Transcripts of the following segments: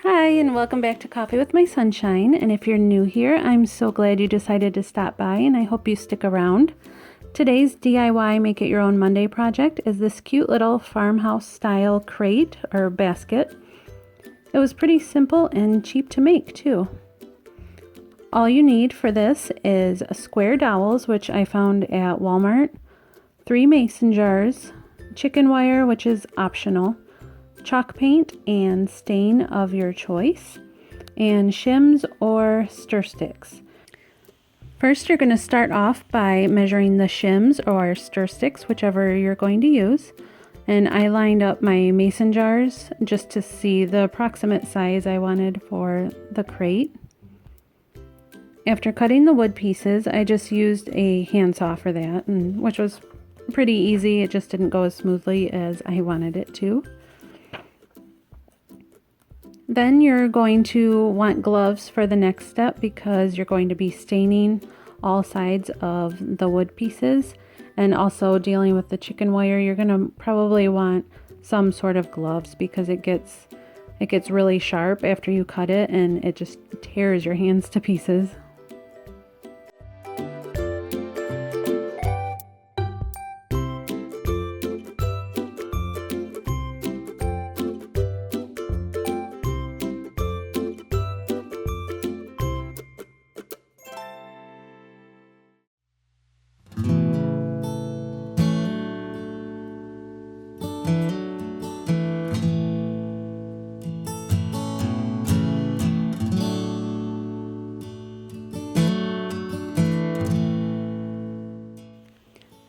Hi, and welcome back to Coffee with My Sunshine. And if you're new here, I'm so glad you decided to stop by, and I hope you stick around. Today's DIY Make It Your Own Monday project is this cute little farmhouse style crate or basket. It was pretty simple and cheap to make too. All you need for this is square dowels, which I found at Walmart, 3 mason jars, chicken wire, which is optional, chalk paint and stain of your choice, and shims or stir sticks. First, you're going to start off by measuring the shims or stir sticks, whichever you're going to use. And I lined up my mason jars just to see the approximate size I wanted for the crate. After cutting the wood pieces, I just used a handsaw for that, which was pretty easy. It just didn't go as smoothly as I wanted it to. Then you're going to want gloves for the next step because you're going to be staining all sides of the wood pieces, and also dealing with the chicken wire. You're going to probably want some sort of gloves because it gets really sharp after you cut it, and it just tears your hands to pieces.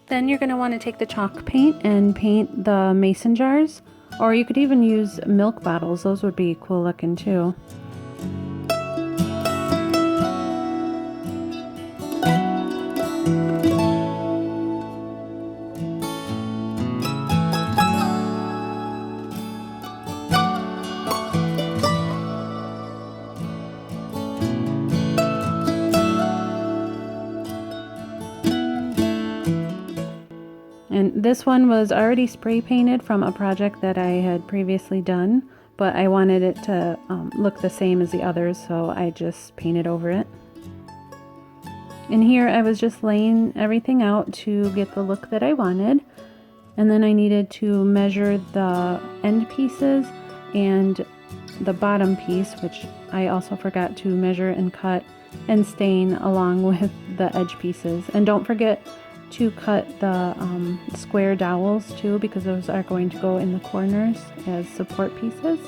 Then you're going to want to take the chalk paint and paint the mason jars, or you could even use milk bottles. Those would be cool looking too. And this one was already spray painted from a project that I had previously done, but I wanted it to look the same as the others, so I just painted over it. And here I was just laying everything out to get the look that I wanted. And then I needed to measure the end pieces and the bottom piece, which I also forgot to measure and cut and stain along with the edge pieces. And don't forget to cut the square dowels too, because those are going to go in the corners as support pieces.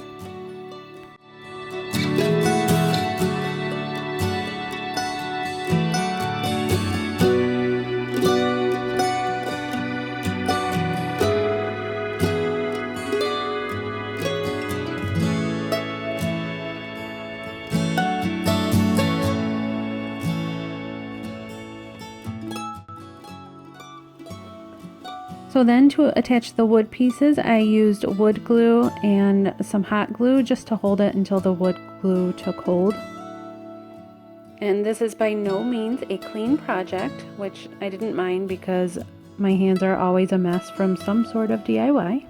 So then to attach the wood pieces, I used wood glue and some hot glue just to hold it until the wood glue took hold. And this is by no means a clean project, which I didn't mind because my hands are always a mess from some sort of DIY.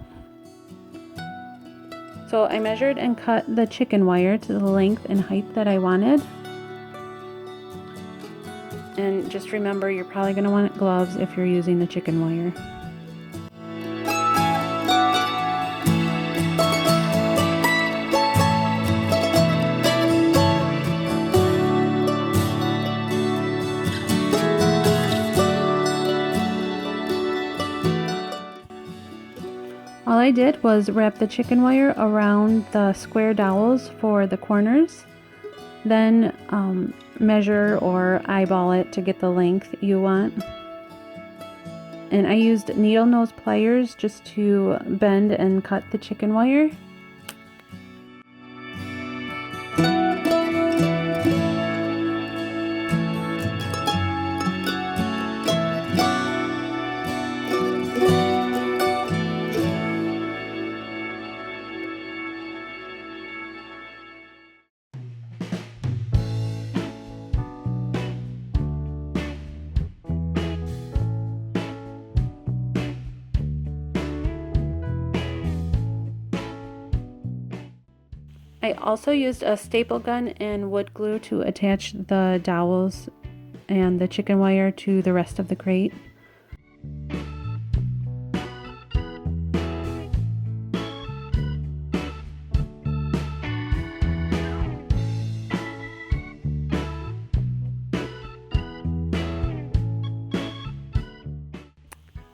So I measured and cut the chicken wire to the length and height that I wanted. And just remember, you're probably going to want gloves if you're using the chicken wire. All I did was wrap the chicken wire around the square dowels for the corners, then measure or eyeball it to get the length you want. And I used needle nose pliers just to bend and cut the chicken wire. I also used a staple gun and wood glue to attach the dowels and the chicken wire to the rest of the crate.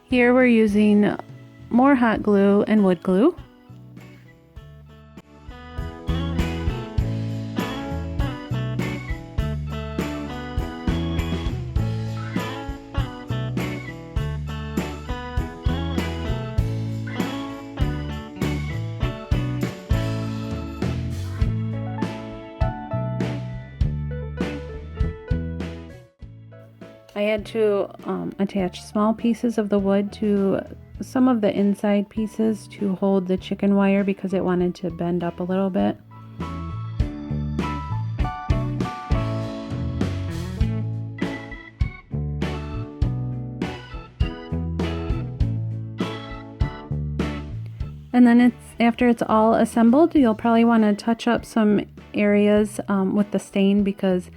Here we're using more hot glue and wood glue. I had to attach small pieces of the wood to some of the inside pieces to hold the chicken wire because it wanted to bend up a little bit. And then after it's all assembled, you'll probably want to touch up some areas with the stain because,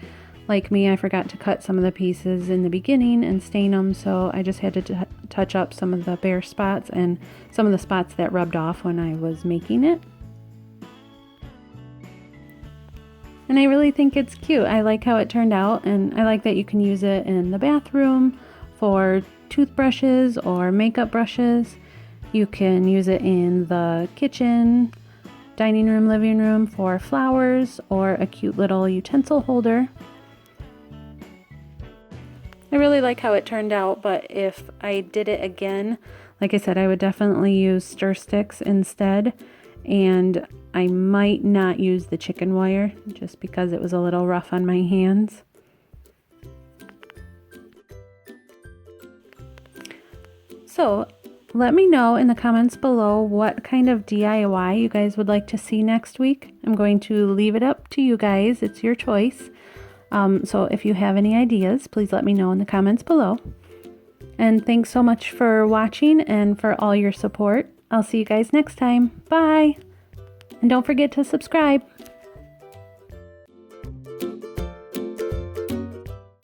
like me, I forgot to cut some of the pieces in the beginning and stain them, so I just had to touch up some of the bare spots and some of the spots that rubbed off when I was making it. And I really think it's cute. I like how it turned out, and I like that you can use it in the bathroom for toothbrushes or makeup brushes. You can use it in the kitchen, dining room, living room for flowers or a cute little utensil holder. I really like how it turned out, but if I did it again, like I said, I would definitely use stir sticks instead, and I might not use the chicken wire just because it was a little rough on my hands. So let me know in the comments below what kind of DIY you guys would like to see next week. I'm going to leave it up to you guys. It's your choice. So if you have any ideas, please let me know in the comments below. And thanks so much for watching and for all your support. I'll see you guys next time. Bye! And don't forget to subscribe.